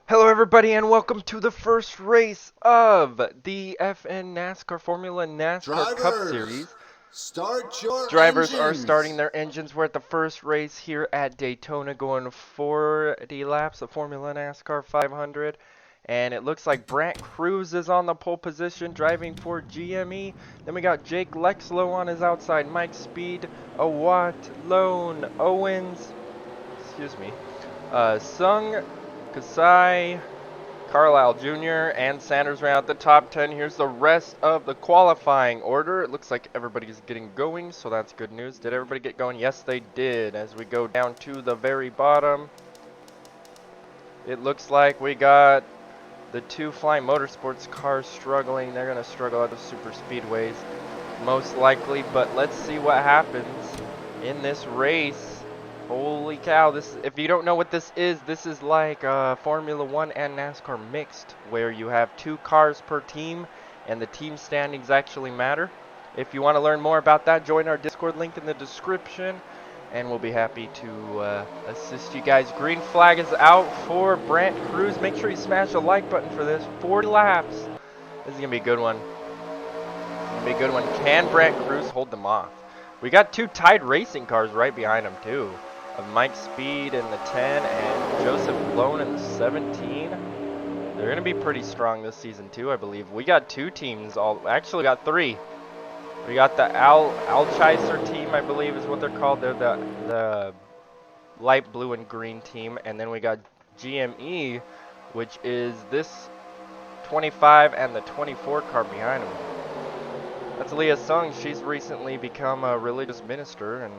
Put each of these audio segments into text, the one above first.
Hello everybody and welcome to the first race of the FN NASCAR Formula NASCAR Cup Drivers, Series. start your Drivers are starting engines. their engines. We're at the first race here at Daytona going 40 laps of Formula NASCAR 500. And it looks like Brant Cruz is on the pole position driving for GME. Then we got Jake Lexlow on his outside, Mike Speed, Awat, Lone, Owens, excuse me, Sung, Kasai, Carlisle Jr. and Sanders round out the top 10. Here's the rest of the qualifying order. It looks like everybody's getting going, so that's good news. Did everybody get going? Yes, they did. As we go down to the very bottom, it looks like we got the two Flying Motorsports cars struggling. They're going to struggle at the super speedways, most likely, but let's see what happens in this race. Holy cow, if you don't know what this is like Formula 1 and NASCAR mixed, where you have two cars per team, and the team standings actually matter. If you want to learn more about that, join our Discord link in the description, and we'll be happy to assist you guys. Green flag is out for Brant Cruz. Make sure you smash the like button for this. 40 laps. This is going to be a good one. It's going to be a good one. Can Brant Cruz hold them off? We got two tied racing cars right behind him, too. Of Mike Speed in the 10 and Joseph Lone in the 17. They're going to be pretty strong this season too, I believe. We got two teams, actually got three. We got the Alchiser team, I believe is what they're called. They're the light blue and green team. And then we got GME, which is this 25 and the 24 car behind them. That's Leah Sung. She's recently become a religious minister, and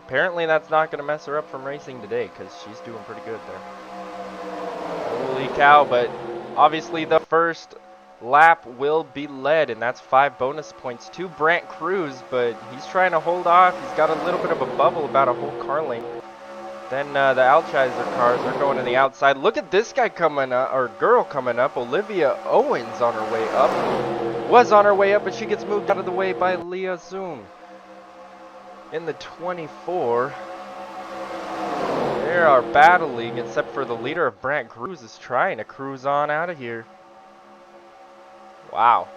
apparently that's not going to mess her up from racing today, because she's doing pretty good there. Holy cow, but obviously the first lap will be led, and that's 5 bonus points to Brant Cruz, but he's trying to hold off. He's got a little bit of a bubble about a whole car length. Then the Alchiser cars are going to the outside. Look at this guy coming up, or girl coming up, Olivia Owens on her way up. Was on her way up, but she gets moved out of the way by Leah Zoom. In the 24, they are battling, except for the leader of Brant Cruz is trying to cruise on out of here. Wow.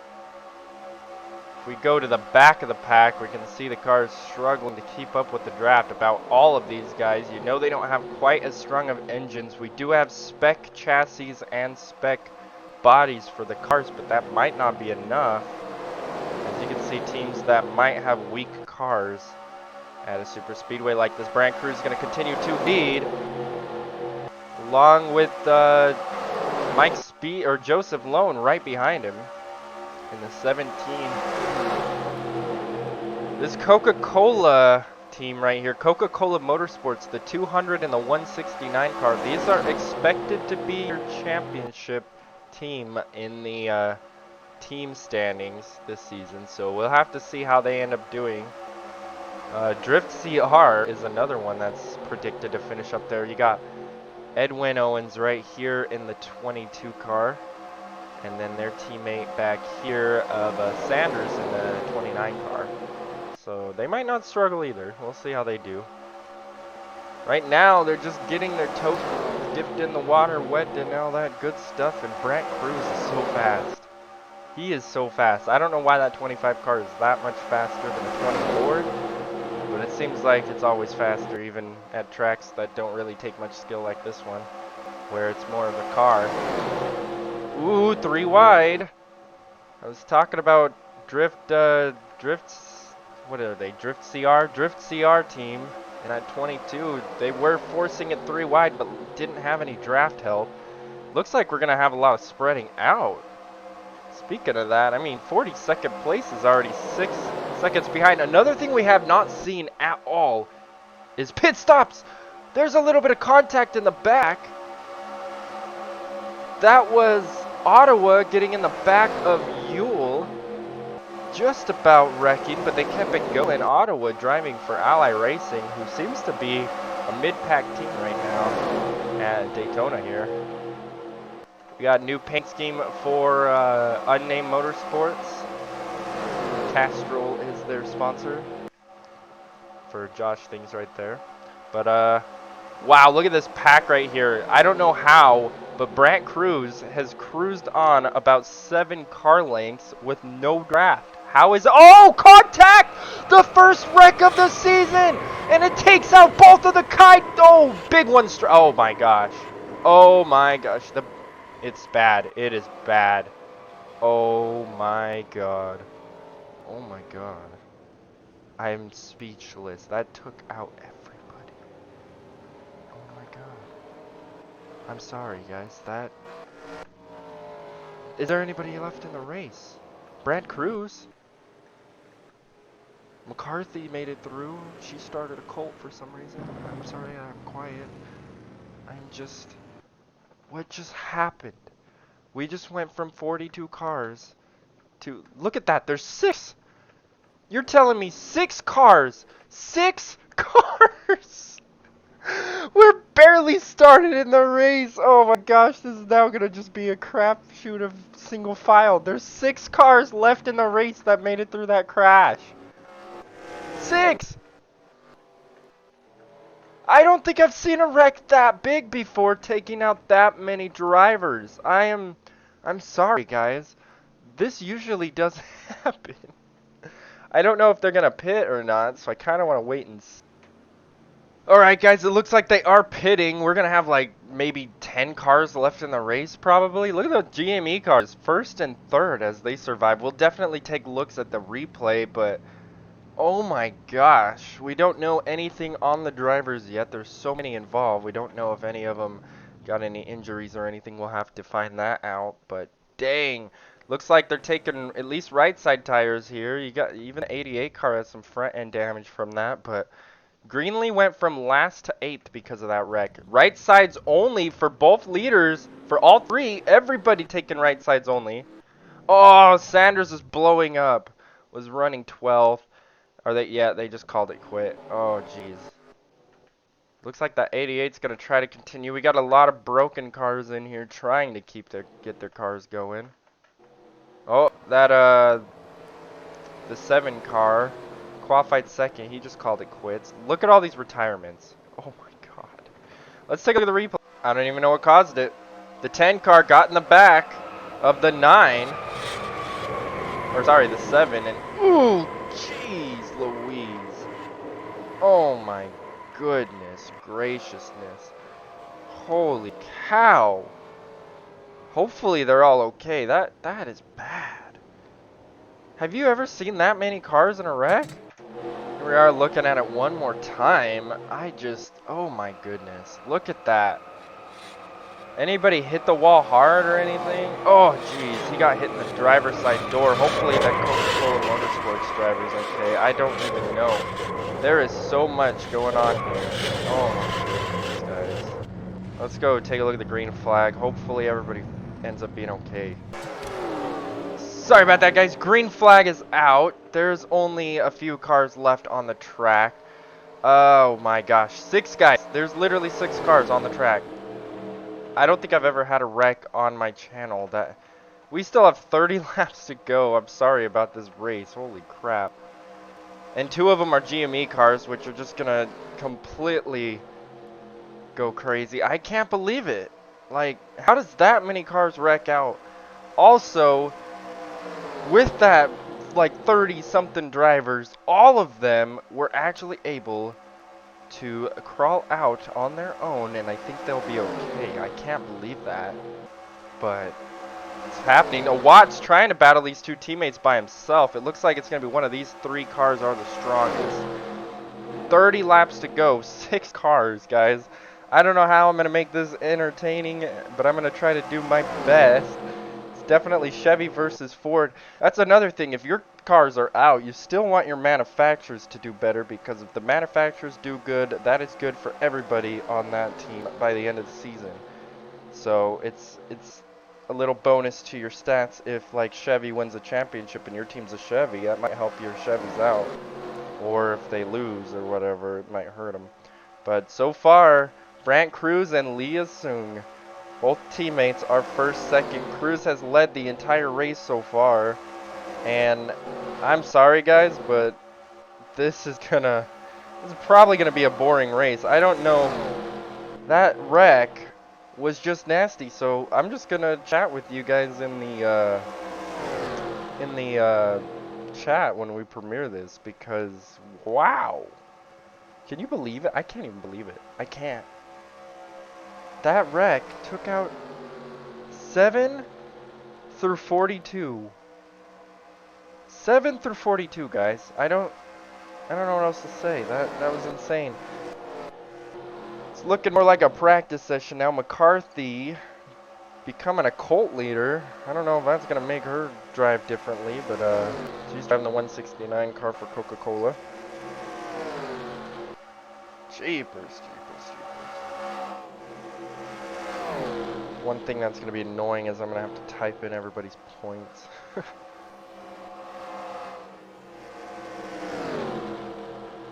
If we go to the back of the pack, we can see the cars struggling to keep up with the draft. About all of these guys, you know they don't have quite as strong of engines. We do have spec chassis and spec bodies for the cars, but that might not be enough. As you can see, teams that might have weak cars at a super speedway like this. Brant Cruz is going to continue to lead, along with Mike Speed or Joseph Lone right behind him in the 17. This Coca-Cola team right here, Coca-Cola Motorsports, the 200 and the 169 car. These are expected to be your championship team in the team standings this season, so we'll have to see how they end up doing. Drift CR is another one that's predicted to finish up there. You got Edwin Owens right here in the 22 car, and then their teammate back here of Sanders in the 29 car. So they might not struggle either. We'll see how they do. Right now, they're just getting their toes dipped in the water, wet, and all that good stuff, and Brant Cruz is so fast. He is so fast. I don't know why that 25 car is that much faster than the 24. But it seems like it's always faster, even at tracks that don't really take much skill like this one, where it's more of a car. Ooh, 3 wide. I was talking about what are they? Drift CR team. And at 22, they were forcing it 3 wide, but didn't have any draft help. Looks like we're going to have a lot of spreading out. Speaking of that, I mean, 42nd place is already 6 seconds behind. Another thing we have not seen at all is pit stops. There's a little bit of contact in the back. That was Ottawa getting in the back of Yule. Just about wrecking, but they kept it going. Ottawa driving for Ally Racing, who seems to be a mid-pack team right now at Daytona here. We got a new paint scheme for Unnamed Motorsports. Castrol is their sponsor for Josh things right there. But wow, look at this pack right here. I don't know how, But Brant Cruz has cruised on about 7 car lengths with no draft. How is... Oh, contact! The first wreck of the season! And it takes out both of the kite. Oh, big one. Oh, my gosh. Oh, my gosh. It's bad. It is bad. Oh, my God. Oh, my God. I'm speechless. That took out everybody. Oh, my God. I'm sorry, guys. That... Is there anybody left in the race? Brad Cruz? McCarthy made it through. She started a cult for some reason. I'm sorry I'm quiet. I'm just... What just happened? We just went from 42 cars to... Look at that, there's 6! You're telling me 6 cars! 6 cars! We're barely started in the race! Oh my gosh, this is now gonna just be a crapshoot of single file. There's 6 cars left in the race that made it through that crash. 6! I don't think I've seen a wreck that big before taking out that many drivers. I'm sorry, guys. This usually doesn't happen. I don't know if they're gonna pit or not, so I kind of want to wait and see. Alright, guys, it looks like they are pitting. We're gonna have like maybe 10 cars left in the race, probably. Look at the GME cars, first and third as they survive. We'll definitely take looks at the replay, but oh my gosh, we don't know anything on the drivers yet. There's so many involved. We don't know if any of them got any injuries or anything. We'll have to find that out, but dang. Looks like they're taking at least right side tires here. You got even the 88 car has some front end damage from that, but Greenlee went from last to 8th because of that wreck. Right sides only for both leaders, for all 3. Everybody taking right sides only. Oh, Sanders is blowing up. Was running 12th. Are they? Yeah, they just called it quit. Oh, jeez. Looks like that 88's gonna try to continue. We got a lot of broken cars in here trying to get their cars going. Oh, that the 7 car qualified second. He just called it quits. Look at all these retirements. Oh my God. Let's take a look at the replay. I don't even know what caused it. The 10 car got in the back of the 9, or sorry, the 7, and ooh, jeez Louise. Oh my goodness graciousness. Holy cow. Hopefully they're all okay. That is bad. Have you ever seen that many cars in a wreck? Here we are looking at it one more time. Oh my goodness. Look at that. Anybody hit the wall hard or anything? Oh jeez, he got hit in the driver's side door. Hopefully that Coca-Cola Motorsports driver's okay. I don't even know. There is so much going on here. Oh my goodness, guys. Let's go take a look at the green flag. Hopefully everybody ends up being okay. Sorry about that, guys. Green flag is out. There's only a few cars left on the track. Oh my gosh. 6 guys. There's literally 6 cars on the track. I don't think I've ever had a wreck on my channel. We still have 30 laps to go. I'm sorry about this race. Holy crap. And 2 of them are GME cars, which are just gonna completely go crazy. I can't believe it. Like, how does that many cars wreck out? Also, with that, like 30 something drivers, all of them were actually able to crawl out on their own, and I think they'll be okay. I can't believe that, but it's happening. Watt's trying to battle these 2 teammates by himself. It looks like it's going to be one of these 3 cars are the strongest. 30 laps to go, 6 cars, guys. I don't know how I'm going to make this entertaining, but I'm going to try to do my best. Definitely Chevy versus Ford. That's another thing. If your cars are out, you still want your manufacturers to do better, because if the manufacturers do good, that is good for everybody on that team by the end of the season. So it's a little bonus to your stats if like Chevy wins a championship and your team's a Chevy. That might help your Chevys out. Or if they lose or whatever, it might hurt them. But so far, Brant Cruz and Leah Sung, both teammates are first, second. Cruz has led the entire race so far. And I'm sorry guys, but this is probably gonna be a boring race. I don't know. That wreck was just nasty. So I'm just gonna chat with you guys in the chat when we premiere this, because wow, can you believe it? I can't even believe it. I can't. That wreck took out 7 through 42. 7 through 42, guys. I don't know what else to say. That was insane. It's looking more like a practice session now. McCarthy becoming a cult leader. I don't know if that's gonna make her drive differently, but she's driving the 169 car for Coca-Cola. Jeepers. One thing that's gonna be annoying is I'm gonna have to type in everybody's points.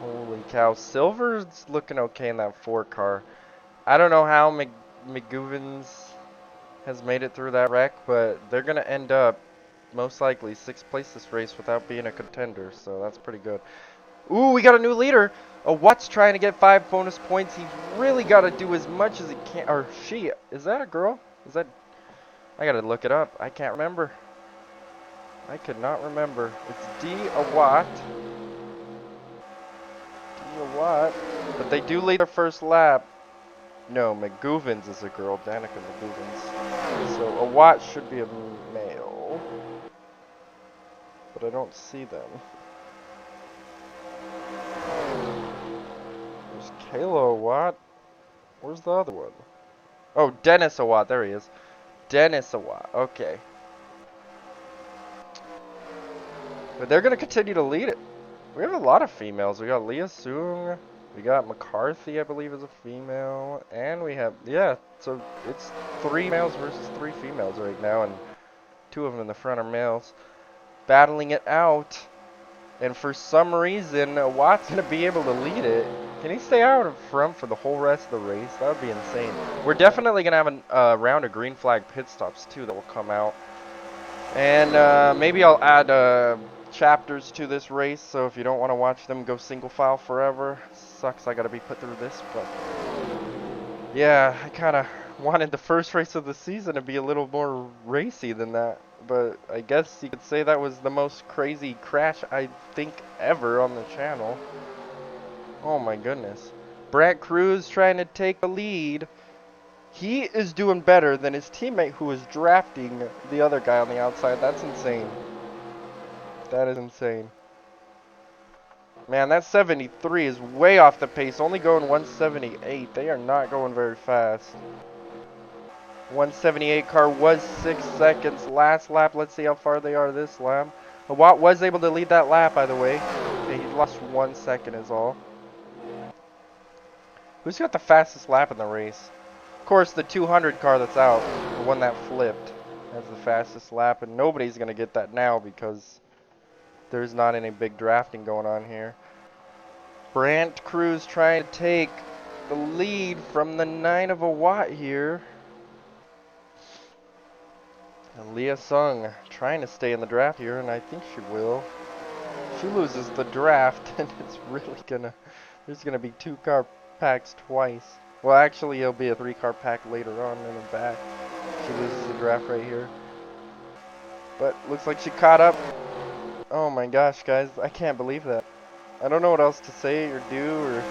Holy cow. Silver's looking okay in that 4 car. I don't know how McGovens has made it through that wreck, but they're going to end up most likely 6th place this race without being a contender, so that's pretty good. Ooh, we got a new leader. Watt's trying to get 5 bonus points. He's really got to do as much as he can. Or she. Is that a girl? Is that... I got to look it up. I can't remember. I could not remember. It's D. A Watt. But they do lead their first lap. No, McGovens is a girl. Danica McGovens. So a Watt should be a male. But I don't see them. There's Kayla Watt. Where's the other one? Oh, Dennis Watt. There he is. Dennis Watt. Okay. But they're going to continue to lead it. We have a lot of females. We got Leah Soong. We got McCarthy, I believe, is a female. And we have, yeah, so it's 3 males versus 3 females right now. And 2 of them in the front are males. Battling it out. And for some reason, Watt's going to be able to lead it. Can he stay out in front for the whole rest of the race? That would be insane. We're definitely going to have a round of green flag pit stops, too, that will come out. And maybe I'll add chapters to this race, so if you don't want to watch them go single file forever, sucks I gotta be put through this, but yeah, I kinda wanted the first race of the season to be a little more racy than that, but I guess you could say that was the most crazy crash I think ever on the channel. Oh my goodness. Brant Cruz trying to take the lead. He is doing better than his teammate who was drafting the other guy on the outside. That's insane. That is insane. Man, that 73 is way off the pace. Only going 178. They are not going very fast. 178 car was 6 seconds. Last lap. Let's see how far they are this lap. Watt was able to lead that lap, by the way. Okay, he lost 1 second is all. Who's got the fastest lap in the race? Of course, the 200 car that's out, the one that flipped, has the fastest lap. And nobody's going to get that now because there's not any big drafting going on here. Brant Cruz trying to take the lead from the 9 of a Watt here. And Leah Sung trying to stay in the draft here, and I think she will. She loses the draft, and it's really gonna... There's gonna be 2 car packs twice. Well, actually, it'll be a 3 car pack later on in the back. She loses the draft right here. But looks like she caught up. Oh my gosh, guys, I can't believe that. I don't know what else to say or do or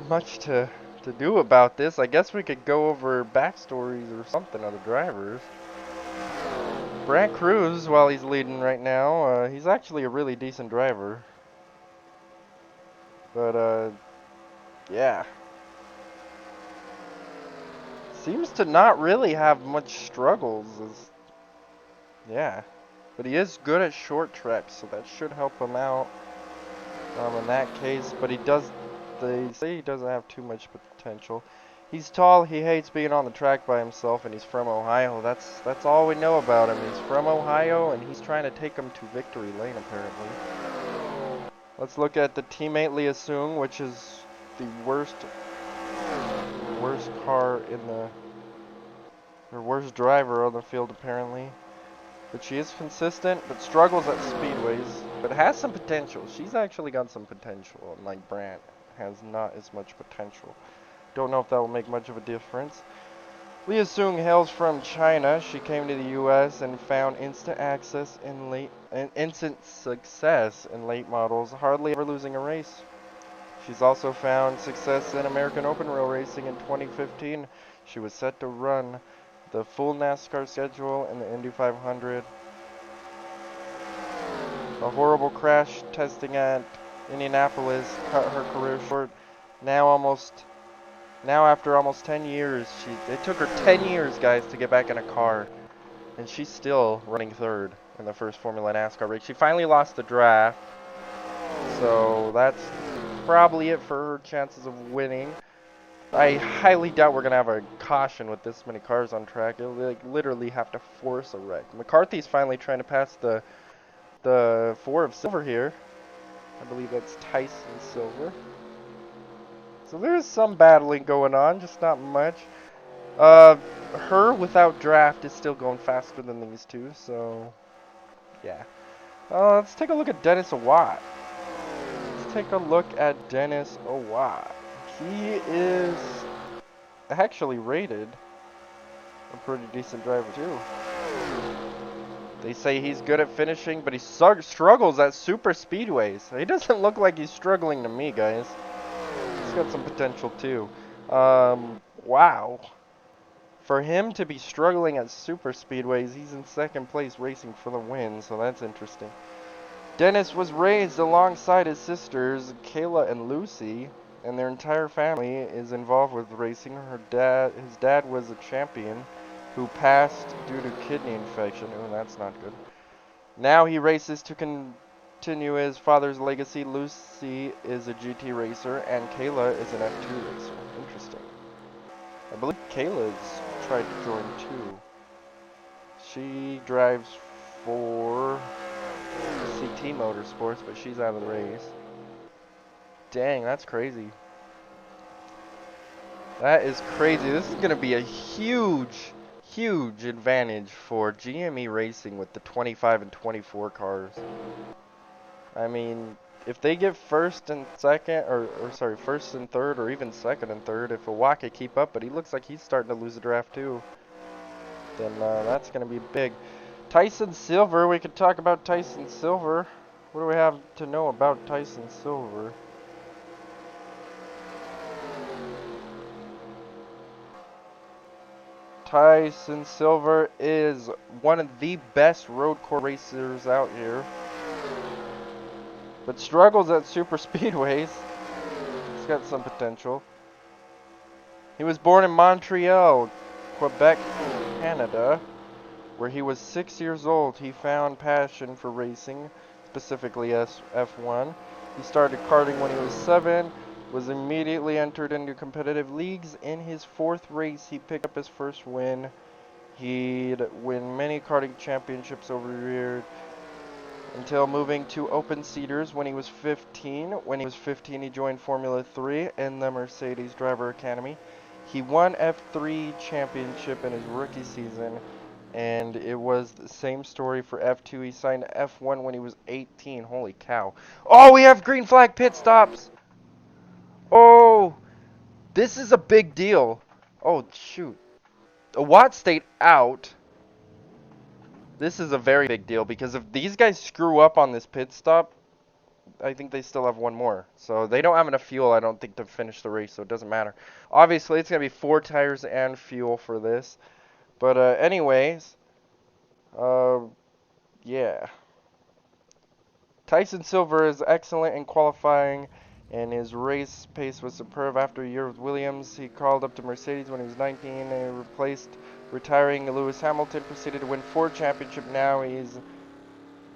much to do about this. I guess we could go over backstories or something of the drivers. Brant Cruz, while he's leading right now, he's actually a really decent driver. But, yeah. Seems to not really have much struggles. Yeah. But he is good at short tracks, so that should help him out in that case. But they say he doesn't have too much potential. He's tall, he hates being on the track by himself, and he's from Ohio. That's all we know about him. He's from Ohio, and he's trying to take him to victory lane, apparently. Let's look at the teammate Leah Soong, which is the worst car in the... or worst driver on the field, apparently. But she is consistent, but struggles at speedways. But has some potential. She's actually got some potential, unlike Brant has not as much potential. Don't know if that will make much of a difference. Leah Seung hails from China. She came to the U.S. and found instant success in late models, hardly ever losing a race. She's also found success in American Open Rail racing in 2015. She was set to run the full NASCAR schedule in the Indy 500. A horrible crash testing at Indianapolis cut her career short. Now after almost 10 years, it took her 10 years, guys, to get back in a car. And she's still running third in the first Formula NASCAR race. She finally lost the draft. So that's probably it for her chances of winning. I highly doubt we're going to have a caution with this many cars on track. It'll literally have to force a wreck. McCarthy's finally trying to pass the 4 of silver here. I believe that's Tyson Silver. So there's some battling going on, just not much. Her without draft is still going faster than these two, so yeah. Let's take a look at Dennis Awad. Let's take a look at Dennis Awad. He is actually rated a pretty decent driver too. They say he's good at finishing, but he struggles at super speedways. He doesn't look like he's struggling to me, guys. He's got some potential too. Wow. For him to be struggling at super speedways, he's in second place racing for the win, so that's interesting. Dennis was raised alongside his sisters, Kayla and Lucy, and their entire family is involved with racing. His dad was a champion who passed due to kidney infection. Ooh, that's not good. Now he races to continue his father's legacy. Lucy is a GT racer, and Kayla is an F2 racer. Interesting. I believe Kayla's tried to join too. She drives for CT Motorsports, but she's out of the race. Dang, that's crazy. That is crazy. This is going to be a huge, huge advantage for GME Racing with the 25 and 24 cars. I mean, if they get first and second, first and third, or even second and third, if Awad can keep up, but he looks like he's starting to lose the draft too, then that's going to be big. Tyson Silver, we could talk about Tyson Silver. What do we have to know about Tyson Silver? Tyson Silver is one of the best road course racers out here, but struggles at super speedways. He's got some potential. He was born in Montreal, Quebec, Canada, where he was 6 years old. He found passion for racing, specifically F1. He started karting when he was 7, was immediately entered into competitive leagues. In his 4th race, he picked up his first win. He'd win many karting championships over the years until moving to open seaters when he was 15. When he was 15, he joined Formula 3 in the Mercedes Driver Academy. He won F3 championship in his rookie season, and it was the same story for F2. He signed F1 when he was 18. Holy cow. Oh, we have green flag pit stops. Oh, this is a big deal. Oh, shoot. Awad stayed out. This is a very big deal because if these guys screw up on this pit stop, I think they still have one more. So they don't have enough fuel, I don't think, to finish the race, so it doesn't matter. Obviously, it's going to be 4 tires and fuel for this. But anyways, yeah. Tyson Silver is excellent in qualifying, and his race pace was superb. After a year with Williams, he called up to Mercedes when he was 19 and replaced retiring Lewis Hamilton. Proceeded to win 4 championships. Now he's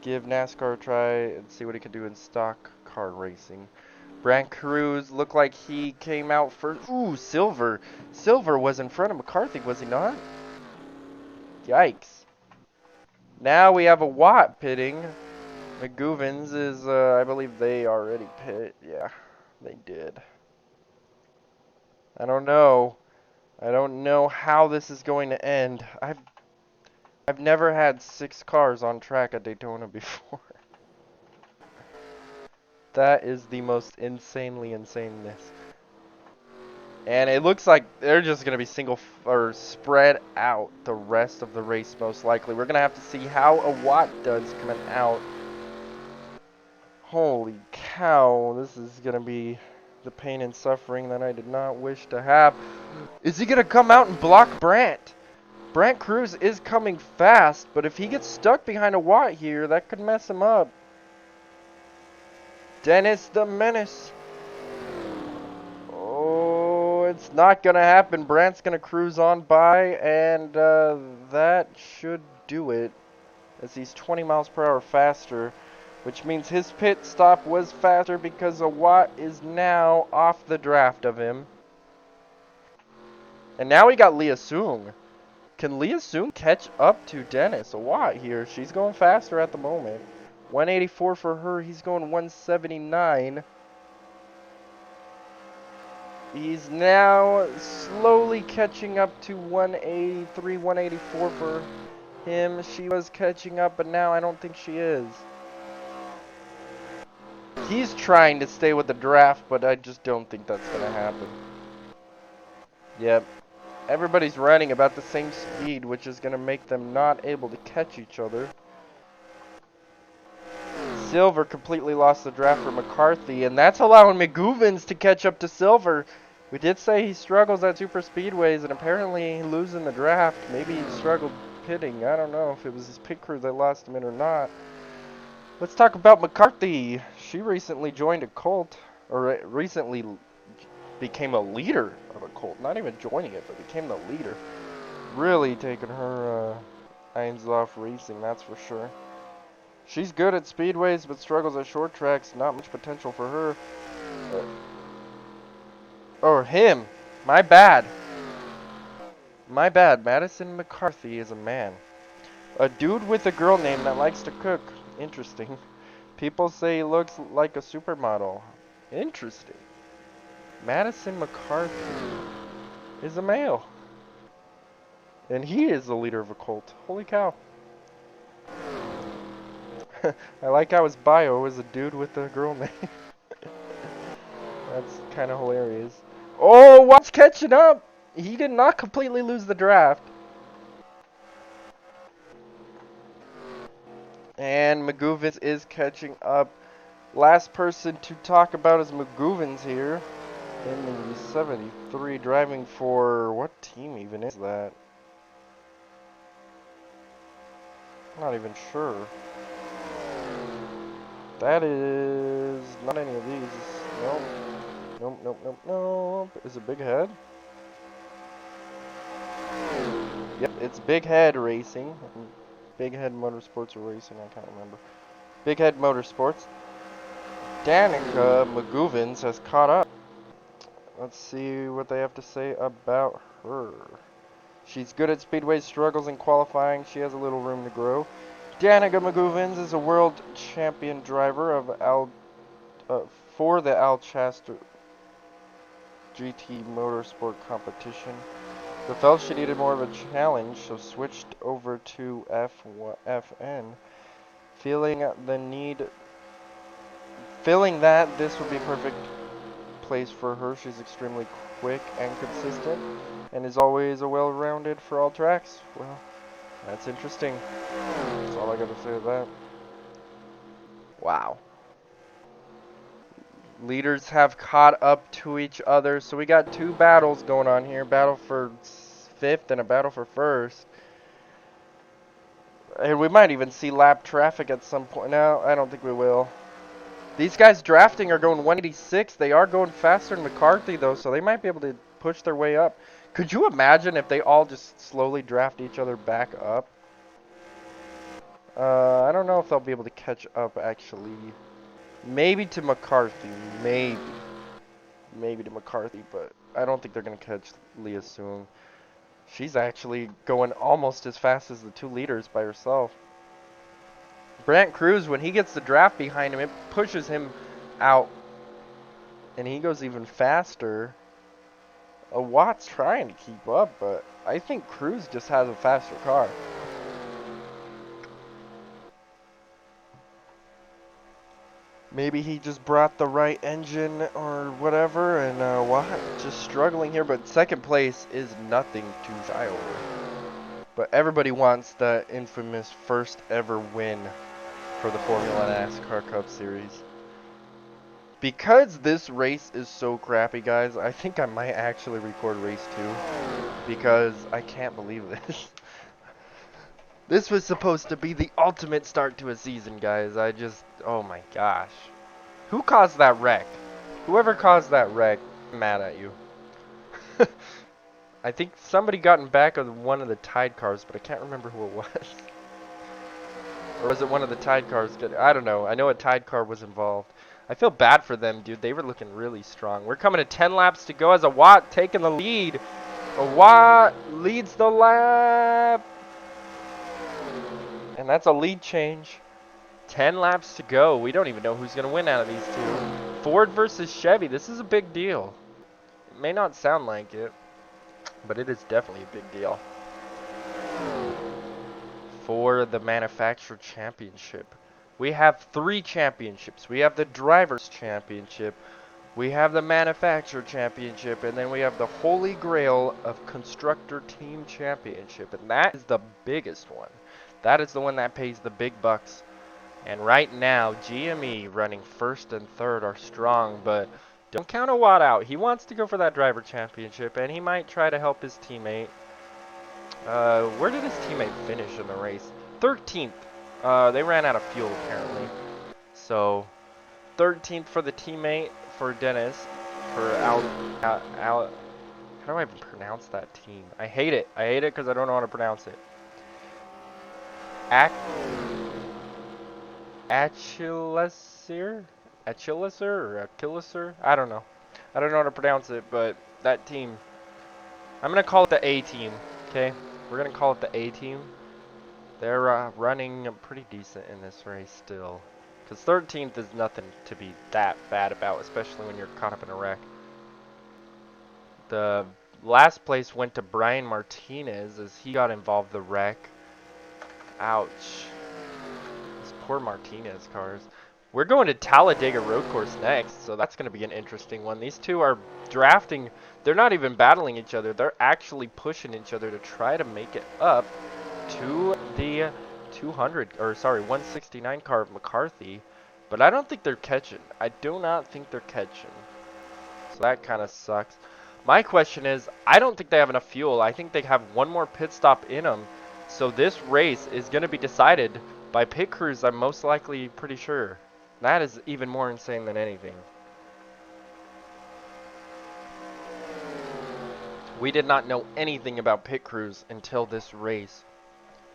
give NASCAR a try and see what he can do in stock car racing. Brant Cruz looked like he came out first. Ooh, Silver. Silver was in front of McCarthy, was he not? Yikes. Now we have a Watt pitting. McGoovens is, I believe they already pit. Yeah, they did. I don't know. I don't know how this is going to end. I've never had 6 cars on track at Daytona before. That is the most insanely insaneness. And it looks like they're just going to be or spread out the rest of the race most likely. We're going to have to see how a Watt does coming out. Holy cow, this is going to be the pain and suffering that I did not wish to have. Is he going to come out and block Brandt? Brandt Cruz is coming fast, but if he gets stuck behind a Watt here, that could mess him up. Dennis the Menace. Oh, it's not going to happen. Brandt's going to cruise on by, and that should do it, as he's 20 miles per hour faster, which means his pit stop was faster because a Watt is now off the draft of him. And now we got Leah Soong. Can Leah Soong catch up to Dennis a Watt here? She's going faster at the moment. 184 for her. He's going 179. He's now slowly catching up to 183, 184 for him. She was catching up, but now I don't think she is. He's trying to stay with the draft, but I just don't think that's going to happen. Yep. Everybody's running about the same speed, which is going to make them not able to catch each other. Silver completely lost the draft for McCarthy, and that's allowing McGoovens to catch up to Silver. We did say he struggles at super speedways, and apparently losing the draft. Maybe he struggled pitting. I don't know if it was his pit crew that lost him in or not. Let's talk about McCarthy. She recently joined a cult, or recently became a leader of a cult. Not even joining it, but became the leader. Really taking her irons off racing, that's for sure. She's good at speedways, but struggles at short tracks. Not much potential for her. Or him. My bad. My bad. Madison McCarthy is a man. A dude with a girl name that likes to cook. Interesting. People say he looks like a supermodel. Interesting. Madison McCarthy is a male. And he is the leader of a cult. Holy cow. I like how his bio is a dude with a girl name. That's kind of hilarious. Oh, Watt's catching up! He did not completely lose the draft. And McGoovens is catching up. Last person to talk about is McGoovens here. In the 73, driving for... what team even is that? I'm not even sure. That is not any of these. Nope. Nope, nope, nope, nope. Is it Big Head? Yep, it's Big Head Racing. Big Head Motorsports or Racing, I can't remember. Big Head Motorsports. Danica McGoovens has caught up. Let's see what they have to say about her. She's good at speedways, struggles in qualifying. She has a little room to grow. Danica McGoovens is a world champion driver of for the Alchester GT Motorsport competition, but felt she needed more of a challenge, so switched over to FN, feeling that this would be a perfect place for her. She's extremely quick and consistent, and is always a well-rounded for all tracks. Well, that's interesting. That's all I got to say to that. Wow. Leaders have caught up to each other, so we got two battles going on here. Battle for 5th and a battle for 1st. And we might even see lap traffic at some point. No, I don't think we will. These guys drafting are going 186. They are going faster than McCarthy, though, so they might be able to push their way up. Could you imagine if they all just slowly draft each other back up? I don't know if they'll be able to catch up, actually. Maybe to McCarthy. Maybe to McCarthy, but I don't think they're going to catch Leah Soong. She's actually going almost as fast as the two leaders by herself. Brandt Cruz, when he gets the draft behind him, it pushes him out. And he goes even faster. Watt's trying to keep up, but I think Cruz just has a faster car. Maybe he just brought the right engine or whatever, and just struggling here. But second place is nothing to shy over. But everybody wants the infamous first ever win for the Formula NASCAR Cup Series. Because this race is so crappy, guys, I think I might actually record race 2. Because I can't believe this. This was supposed to be the ultimate start to a season, guys. Oh my gosh. Who caused that wreck? Whoever caused that wreck, I'm mad at you. I think somebody got in back of one of the Tide cars, but I can't remember who it was. Or was it one of the Tide cars? I don't know. I know a Tide car was involved. I feel bad for them, dude. They were looking really strong. We're coming to 10 laps to go as a Watt taking the lead. A Watt leads the lap. And that's a lead change. 10 laps to go. We don't even know who's going to win out of these two. Ford versus Chevy. This is a big deal. It may not sound like it, but it is definitely a big deal. For the manufacturer championship, we have 3 championships. We have the drivers championship, we have the manufacturer championship, and then we have the holy grail of constructor team championship, and that is the biggest one. That is the one that pays the big bucks. And right now, GME running first and third are strong, but don't count a Watt out. He wants to go for that driver championship, and he might try to help his teammate. Where did his teammate finish in the race? 13th. They ran out of fuel, apparently. So, 13th for the teammate for Dennis. For how do I even pronounce that team? I hate it. I hate it because I don't know how to pronounce it. Achillesir? Or Achillesir? I don't know. I don't know how to pronounce it, but that team. I'm going to call it the A team, okay? We're going to call it the A team. They're running pretty decent in this race still. Because 13th is nothing to be that bad about, especially when you're caught up in a wreck. The last place went to Brian Martinez as he got involved in the wreck. Ouch. These poor Martinez cars. We're going to Talladega Road Course next, so that's going to be an interesting one. These two are drafting. They're not even battling each other. They're actually pushing each other to try to make it up to the 169 car of McCarthy. But I don't think they're catching. I do not think they're catching. So that kind of sucks. My question is, I don't think they have enough fuel. I think they have one more pit stop in them. So this race is going to be decided by pit crews, I'm most likely pretty sure. That is even more insane than anything. We did not know anything about pit crews until this race.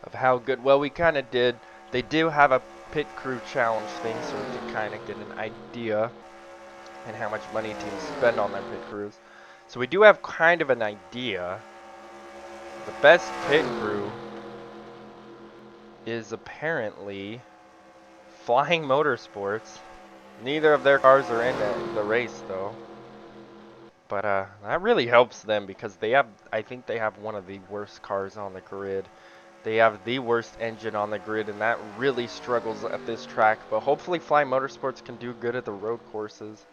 Of how good, well, we kind of did. They do have a pit crew challenge thing, so we can kind of get an idea and how much money teams spend on their pit crews. So we do have kind of an idea. The best pit crew is apparently Flying Motorsports. Neither of their cars are in the race though. But that really helps them because I think they have one of the worst cars on the grid. They have the worst engine on the grid, and that really struggles at this track. But hopefully Flying Motorsports can do good at the road courses.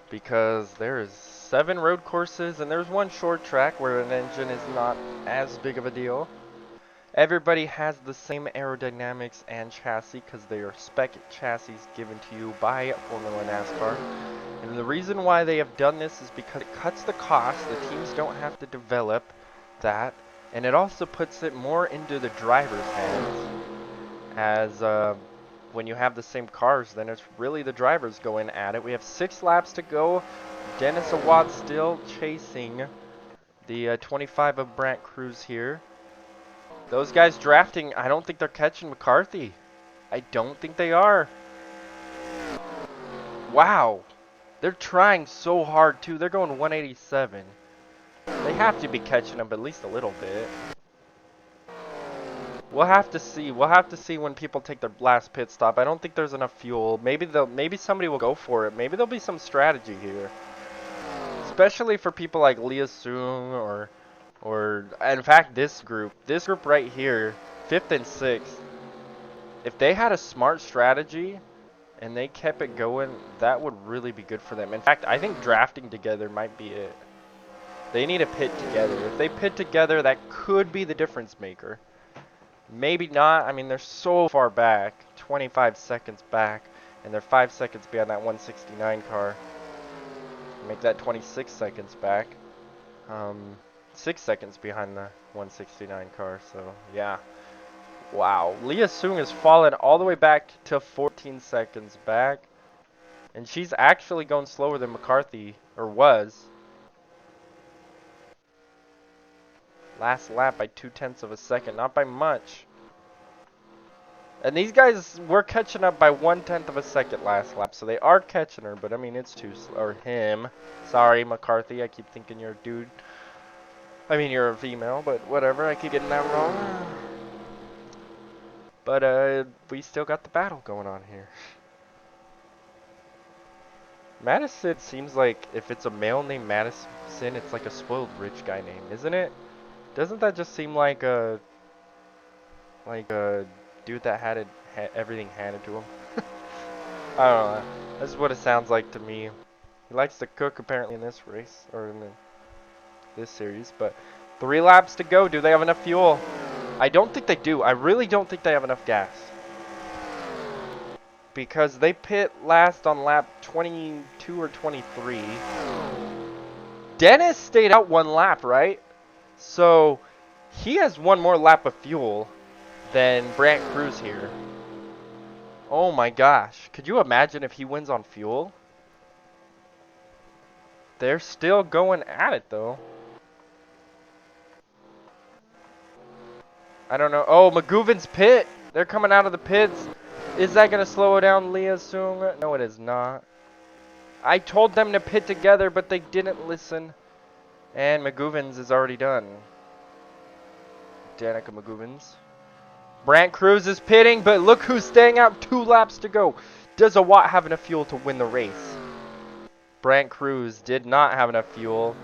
Because there's 7 road courses, and there's one short track where an engine is not as big of a deal. Everybody has the same aerodynamics and chassis because they are spec chassis given to you by Formula NASCAR. And the reason why they have done this is because it cuts the cost. The teams don't have to develop that. And it also puts it more into the driver's hands. As when you have the same cars, then it's really the drivers going at it. We have 6 laps to go. Dennis Awad still chasing the 25 of Brant Cruz here. Those guys drafting, I don't think they're catching McCarthy. I don't think they are. Wow. They're trying so hard too. They're going 187. They have to be catching them at least a little bit. We'll have to see. We'll have to see when people take their last pit stop. I don't think there's enough fuel. Maybe somebody will go for it. Maybe there'll be some strategy here. Especially for people like Leah Soong or in fact this group right here, 5th and 6th. If they had a smart strategy and they kept it going, that would really be good for them. In fact, I think drafting together might be it. They need to pit together. If they pit together, that could be the difference maker. Maybe not. I mean, they're so far back, 25 seconds back, and they're 5 seconds behind that 169 car. Make that 26 seconds back. 6 seconds behind the 169 car, so yeah. Wow, Leah Sung has fallen all the way back to 14 seconds back. And she's actually going slower than McCarthy, or was. Last lap by 0.2 of a second, not by much. And these guys were catching up by 1/10 of a second last lap, so they are catching her, but I mean, it's too slow. Or him. Sorry, McCarthy, I keep thinking you're a dude. I mean, you're a female, but whatever, I keep getting that wrong. But, we still got the battle going on here. Madison seems like if it's a male named Madison, it's like a spoiled rich guy name, isn't it? Doesn't that just seem like a dude that had everything handed to him? I don't know. That's what it sounds like to me. He likes to cook apparently in this race or in this series, but 3 laps to go. Do they have enough fuel? I don't think they do. I really don't think they have enough gas. Because they pit last on lap 22 or 23. Dennis stayed out 1 lap, right? So he has 1 more lap of fuel than Brant Cruz here. Oh my gosh. Could you imagine if he wins on fuel? They're still going at it though. I don't know. Oh, McGuvin's pit. They're coming out of the pits. Is that going to slow down Leah Sung? No, it is not. I told them to pit together, but they didn't listen. And McGuvin's is already done. Danica McGuvin's. Brant Cruz is pitting, but look who's staying out. 2 laps to go. Does a Watt have enough fuel to win the race? Brant Cruz did not have enough fuel.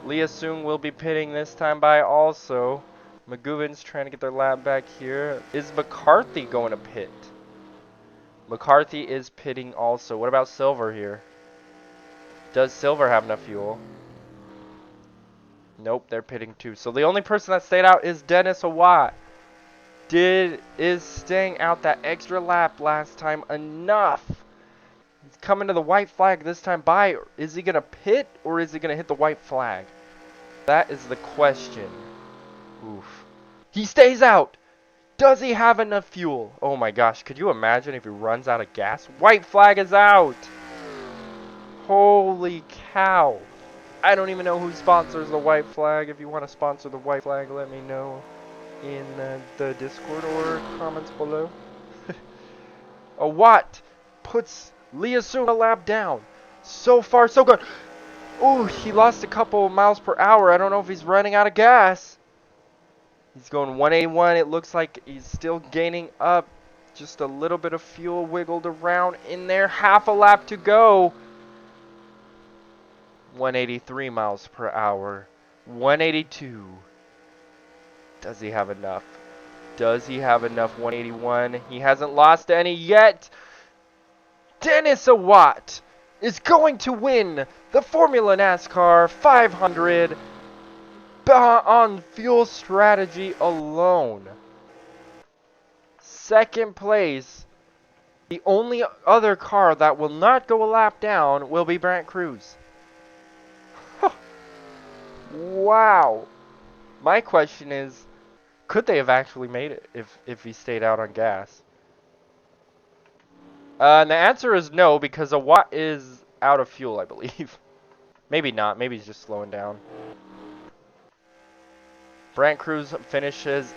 Leah Sung will be pitting this time by also. McGuvin's trying to get their lap back here. Is McCarthy going to pit? McCarthy is pitting also. What about Silver here? Does Silver have enough fuel? Nope, they're pitting too. So the only person that stayed out is Dennis Watt. Is staying out that extra lap last time enough? He's coming to the white flag this time by. Is he going to pit or is he going to hit the white flag? That is the question. Oof. He stays out. Does he have enough fuel? Oh my gosh, could you imagine if he runs out of gas? White flag is out! Holy cow. I don't even know who sponsors the white flag. If you want to sponsor the white flag, let me know in the Discord or comments below. A Watt puts Leah Sung a lap down. So far, so good. Oh, he lost a couple miles per hour. I don't know if he's running out of gas. He's going 181. It looks like he's still gaining up. Just a little bit of fuel wiggled around in there. Half a lap to go. 183 miles per hour. 182. Does he have enough? Does he have enough? 181. He hasn't lost any yet. Dennis Watt is going to win the Formula NASCAR 500 on fuel strategy alone. Second place. The only other car that will not go a lap down will be Brant Cruz. Wow. My question is, could they have actually made it if he stayed out on gas? And the answer is no, because a Watt is out of fuel, I believe. Maybe not. Maybe he's just slowing down. Brant Cruz finishes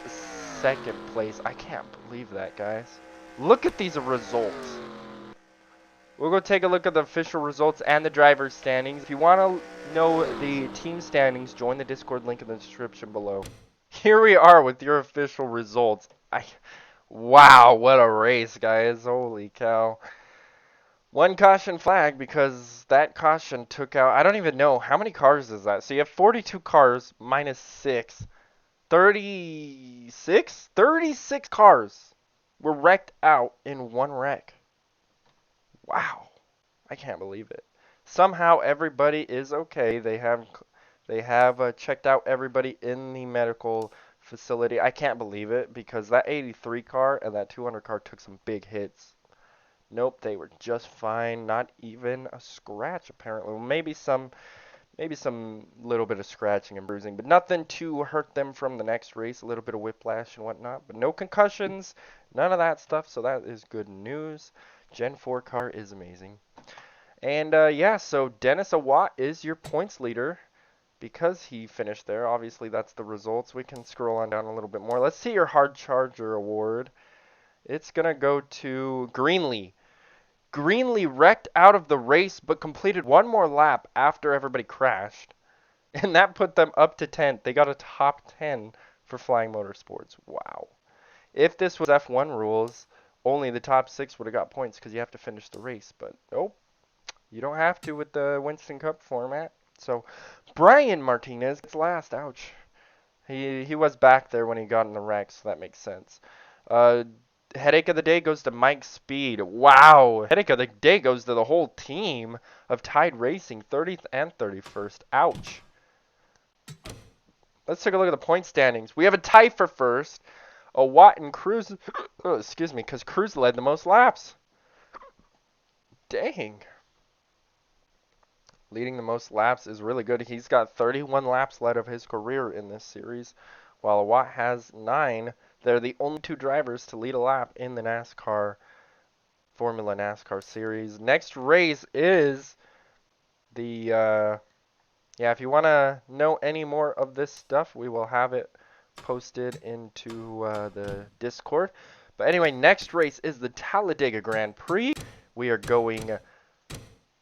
2nd place. I can't believe that, guys. Look at these results. We'll go take a look at the official results and the driver's standings. If you want to know the team standings, join the Discord link in the description below. Here we are with your official results. Wow, what a race, guys. Holy cow. 1 caution flag because that caution took out, I don't even know, how many cars is that? So you have 42 cars minus 6. 36? 36 cars were wrecked out in 1 wreck. Wow. I can't believe it. Somehow everybody is okay. They have checked out everybody in the medical facility. I can't believe it because that 83 car and that 200 car took some big hits. Nope, they were just fine. Not even a scratch apparently. Well, maybe some little bit of scratching and bruising, but nothing to hurt them from the next race. A little bit of whiplash and whatnot, but no concussions, none of that stuff. So that is good news. Gen 4 car is amazing. And yeah, so Dennis Awat is your points leader because he finished there. Obviously, that's the results. We can scroll on down a little bit more. Let's see your Hard Charger award. It's going to go to Greenlee. Greenlee wrecked out of the race but completed one more lap after everybody crashed. And that put them up to 10th. They got a top 10 for Flying Motorsports. Wow. If this was F1 rules, only the top 6 would have got points because you have to finish the race. But nope. You don't have to with the Winston Cup format. So Brian Martinez gets last. Ouch. He was back there when he got in the wreck, so that makes sense. Uh, Headache of the day goes to Mike Speed. Wow. Headache of the day goes to the whole team of Tide Racing, 30th and 31st. Ouch. Let's take a look at the point standings. We have a tie for first. A Watt and Cruz. Oh, excuse me, because Cruz led the most laps. Dang. Leading the most laps is really good. He's got 31 laps led of his career in this series, while Watt has 9. They're the only two drivers to lead a lap in the Formula NASCAR series. Next race is the, yeah, if you want to know any more of this stuff, we will have it posted into the Discord. But anyway, next race is the Talladega Grand Prix. We are going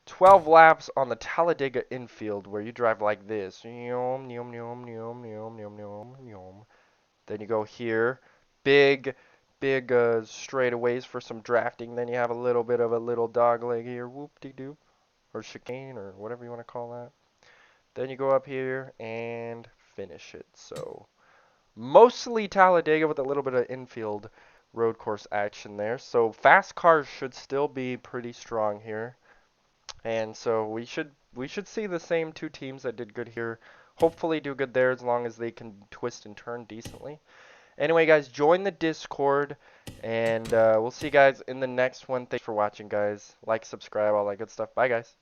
12 laps on the Talladega infield where you drive like this. Then you go here. Big, big straightaways for some drafting. Then you have a little bit of a little dog leg here. Whoop-de-doop. Or chicane or whatever you want to call that. Then you go up here and finish it. So mostly Talladega with a little bit of infield road course action there. So fast cars should still be pretty strong here. And so we should see the same two teams that did good here. Hopefully do good there as long as they can twist and turn decently. Anyway, guys, join the Discord, and we'll see you guys in the next one. Thanks for watching, guys. Like, subscribe, all that good stuff. Bye, guys.